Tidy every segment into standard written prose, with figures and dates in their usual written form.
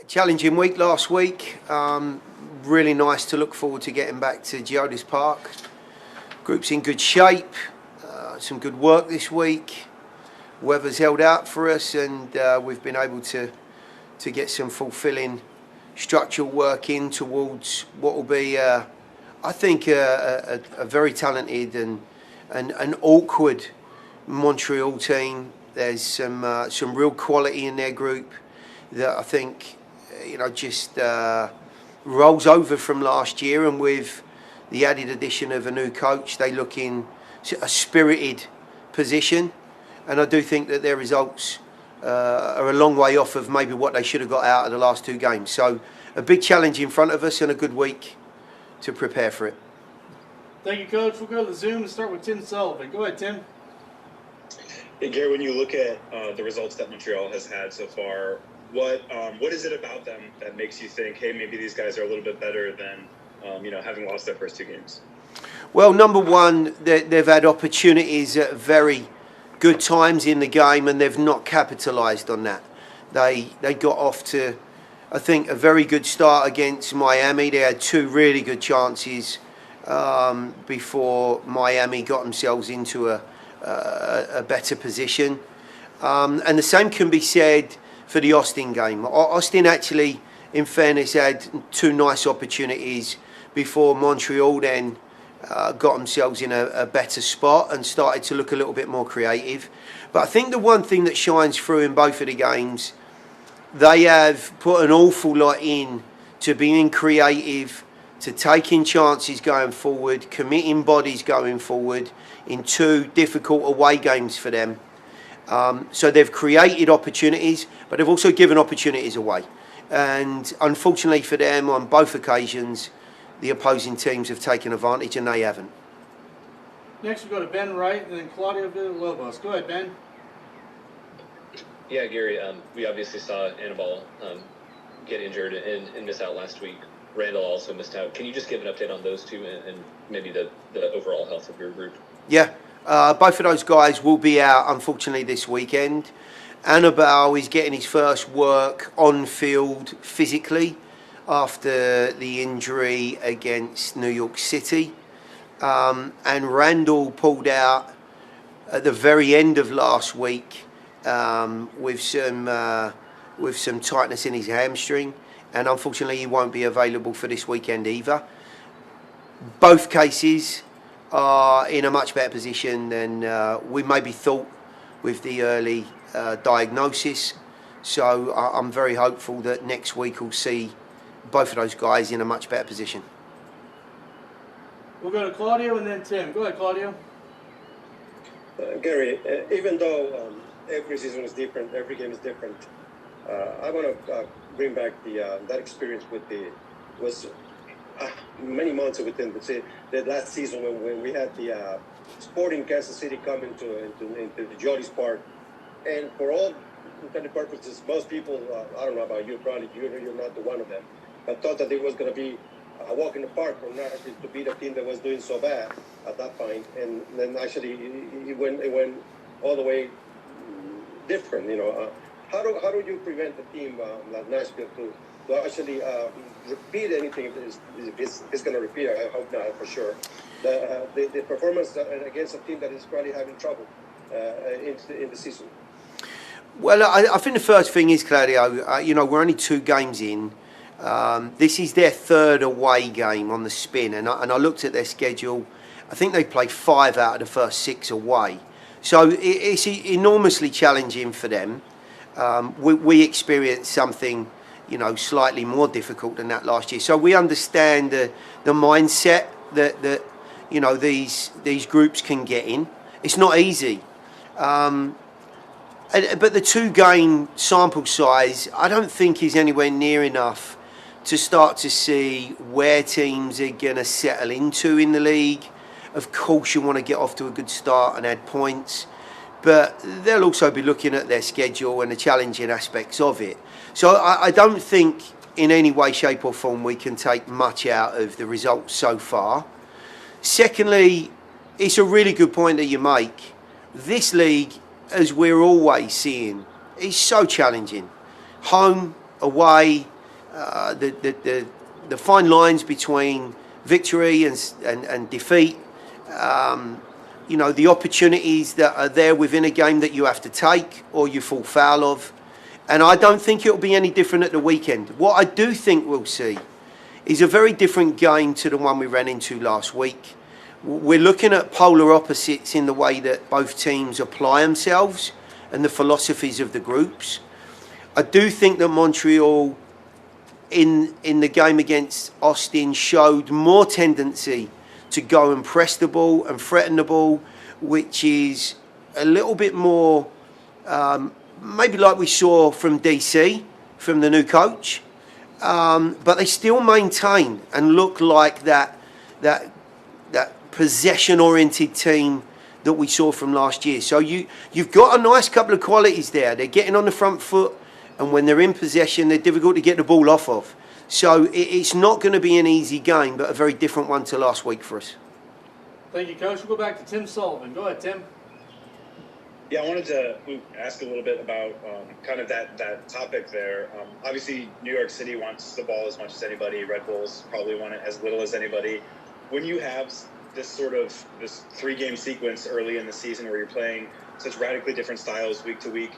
Challenging week last week. Really nice to look forward to getting back to Geodis Park. Group's in good shape. Some good work this week. Weather's held out for us, and we've been able to get some fulfilling structural work in towards what will be, I think, a very talented and an awkward Montreal team. There's some real quality in their group that I think, just rolls over from last year, and with the added addition of a new coach, they look in a spirited position, and I do think that their results are a long way off of maybe what they should have got out of the last two games. So a big challenge in front of us and a good week to prepare for it. Thank you, Coach. We'll go to the Zoom and start with Tim Sullivan. Go ahead, Tim. Hey, Gary, when you look at the results that Montreal has had so far, what is it about them that makes you think, hey, maybe these guys are a little bit better than, having lost their first two games? Well, number one, they've had opportunities at very good times in the game, and they've not capitalised on that. They got off to, I think, a very good start against Miami. They had two really good chances before Miami got themselves into a better position. And the same can be said for the Austin game. Austin actually, in fairness, had two nice opportunities before Montreal then got themselves in a better spot and started to look a little bit more creative. But I think the one thing that shines through in both of the games, they have put an awful lot in to being creative, to taking chances going forward, committing bodies going forward in two difficult away games for them. So they've created opportunities, but they've also given opportunities away. And unfortunately for them, on both occasions, the opposing teams have taken advantage and they haven't. Next, we'll go to Ben Wright and then Claudio Villalobos. Go ahead, Ben. Yeah, Gary, we obviously saw Anibal get injured and miss out last week. Randall also missed out. Can you just give an update on those two and maybe the overall health of your group? Yeah, both of those guys will be out, unfortunately, this weekend. Anibal is getting his first work on field physically after the injury against New York City. And Randall pulled out at the very end of last week with some tightness in his hamstring, and unfortunately he won't be available for this weekend either. Both cases are in a much better position than we maybe thought with the early diagnosis. So I'm very hopeful that next week we'll see both of those guys in a much better position. We'll go to Claudio and then Tim. Go ahead, Claudio. Gary, even though every season is different, every game is different, I want to bring back that experience was many months within the last season when we had the Sporting Kansas City come into the Geodis Park, and for all intended purposes, most people, I don't know about you, probably you're not the one of them, but thought that it was going to be a walk in the park for Nashville to beat a team that was doing so bad at that point, and then actually it went all the way different. How do you prevent the team like Nashville to actually repeat anything if it's going to repeat? I hope not, for sure. The performance against a team that is probably having trouble in the season. Well, I think the first thing is, Claudio, we're only two games in. This is their third away game on the spin, and I looked at their schedule. I think they played 5 out of the first 6 away. So it's enormously challenging for them. We experienced something, slightly more difficult than that last year. So we understand the mindset that these groups can get in. It's not easy. But the 2-game sample size, I don't think is anywhere near enough to start to see where teams are going to settle into in the league. Of course, you want to get off to a good start and add points, but they'll also be looking at their schedule and the challenging aspects of it. So I don't think in any way, shape or form we can take much out of the results so far. Secondly, it's a really good point that you make. This league, as we're always seeing, is so challenging. Home, away, the fine lines between victory and defeat. The opportunities that are there within a game that you have to take or you fall foul of. And I don't think it'll be any different at the weekend. What I do think we'll see is a very different game to the one we ran into last week. We're looking at polar opposites in the way that both teams apply themselves and the philosophies of the groups. I do think that Montreal, in the game against Austin, showed more tendency to go and press the ball and threaten the ball, which is a little bit more maybe like we saw from DC, from the new coach. But they still maintain and look like that possession-oriented team that we saw from last year. So you've got a nice couple of qualities there. They're getting on the front foot, and when they're in possession, they're difficult to get the ball off of. So it's not going to be an easy game, but a very different one to last week for us. Thank you, Coach. We'll go back to Tim Sullivan. Go ahead, Tim. Yeah, I wanted to ask a little bit about kind of that topic there. Obviously, New York City wants the ball as much as anybody. Red Bulls probably want it as little as anybody. When you have this 3-game sequence early in the season where you're playing such radically different styles week to week,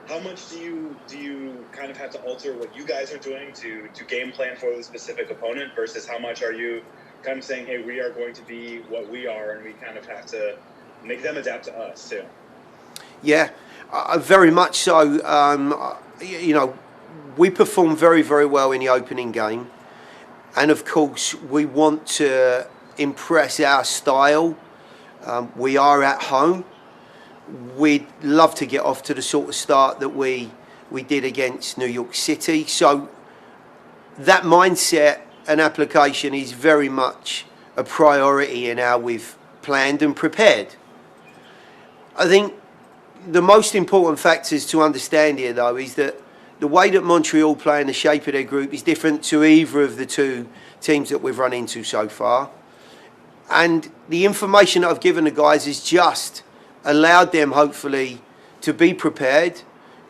how much do you kind of have to alter what you guys are doing to game plan for the specific opponent versus how much are you kind of saying, hey, we are going to be what we are and we kind of have to make them adapt to us too? Yeah, very much so. We performed very, very well in the opening game. And of course, we want to impress our style. We are at home. We'd love to get off to the sort of start that we did against New York City. So that mindset and application is very much a priority in how we've planned and prepared. I think the most important factors to understand here, though, is that the way that Montreal play and the shape of their group is different to either of the two teams that we've run into so far. And the information that I've given the guys has just allowed them, hopefully, to be prepared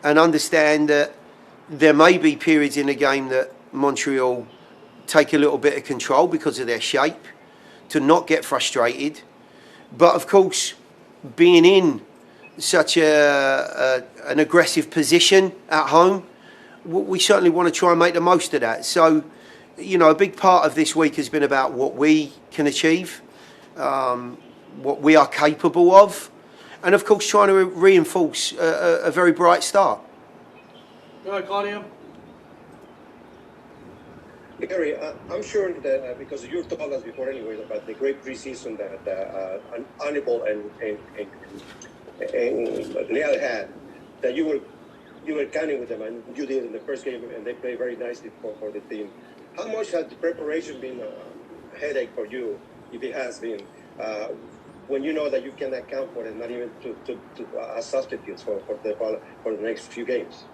and understand that there may be periods in the game that Montreal take a little bit of control because of their shape, to not get frustrated. But, of course, being in such an aggressive position at home, we certainly want to try and make the most of that. So, a big part of this week has been about what we can achieve, what we are capable of, and of course trying to reinforce a very bright start. Go ahead, Claudio. Gary, I'm sure that because you told us before anyway about the great preseason that Hannibal and Leal had, that you were counting with them, and you did in the first game, and they played very nicely for the team. How much has the preparation been a headache for you, if it has been, when you know that you can account for it, not even to as substitutes for the next few games?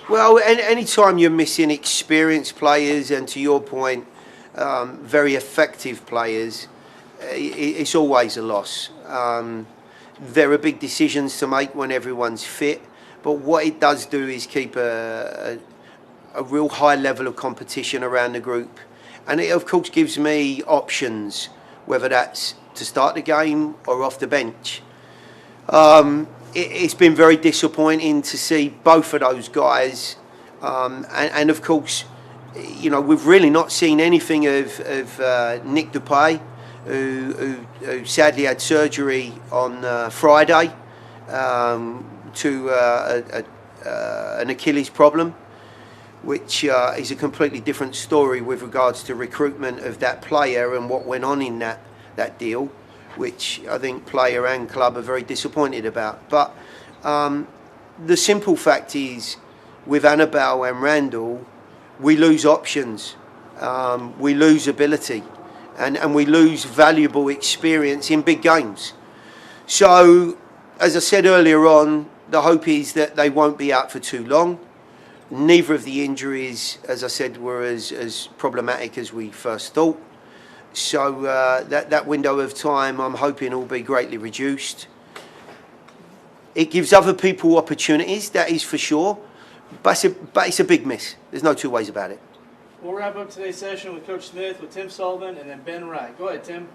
Well, any time you're missing experienced players, and to your point, very effective players, it's always a loss. There are big decisions to make when everyone's fit, but what it does do is keep a real high level of competition around the group. And it, of course, gives me options, whether that's to start the game or off the bench. It's been very disappointing to see both of those guys. And of course, we've really not seen anything of Nick Dupay, who sadly had surgery on Friday to an Achilles problem, which is a completely different story with regards to recruitment of that player and what went on in that deal, which I think player and club are very disappointed about. But the simple fact is, with Annabelle and Randall, we lose options, we lose ability, and we lose valuable experience in big games. So, as I said earlier on, the hope is that they won't be out for too long. Neither of the injuries, as I said, were as problematic as we first thought. So that window of time, I'm hoping, will be greatly reduced. It gives other people opportunities, that is for sure. But it's a big miss. There's no two ways about it. We'll wrap up today's session with Coach Smith, with Tim Sullivan, and then Ben Wright. Go ahead, Tim.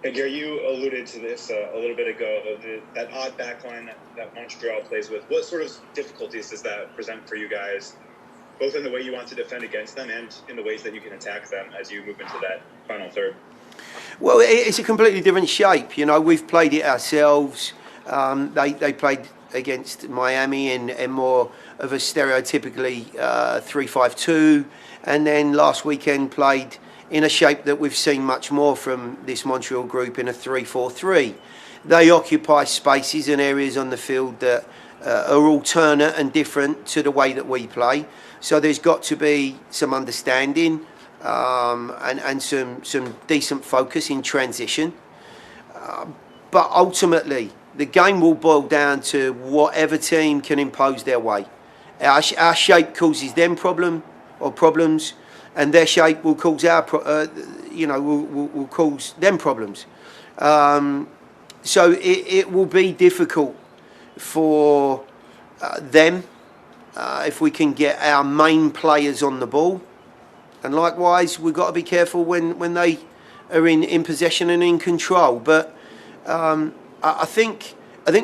Hey, Gary, you alluded to this a little bit ago, that odd backline that Montreal plays with. What sort of difficulties does that present for you guys, both in the way you want to defend against them and in the ways that you can attack them as you move into that final third? Well, it's a completely different shape. You know, we've played it ourselves. They played against Miami in more of a stereotypically 3-5-2, and then last weekend played in a shape that we've seen much more from this Montreal group in a 3-4-3. They occupy spaces and areas on the field that are alternate and different to the way that we play. So there's got to be some understanding and some decent focus in transition. But ultimately, the game will boil down to whatever team can impose their way. Our shape causes them problems, and their shape will cause will cause them problems. So it will be difficult for them if we can get our main players on the ball, and likewise we've got to be careful when they are in possession and in control. But I think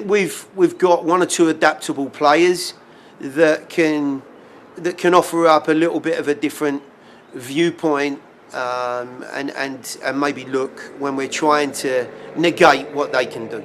we've got one or two adaptable players that can offer up a little bit of a different viewpoint and maybe look when we're trying to negate what they can do.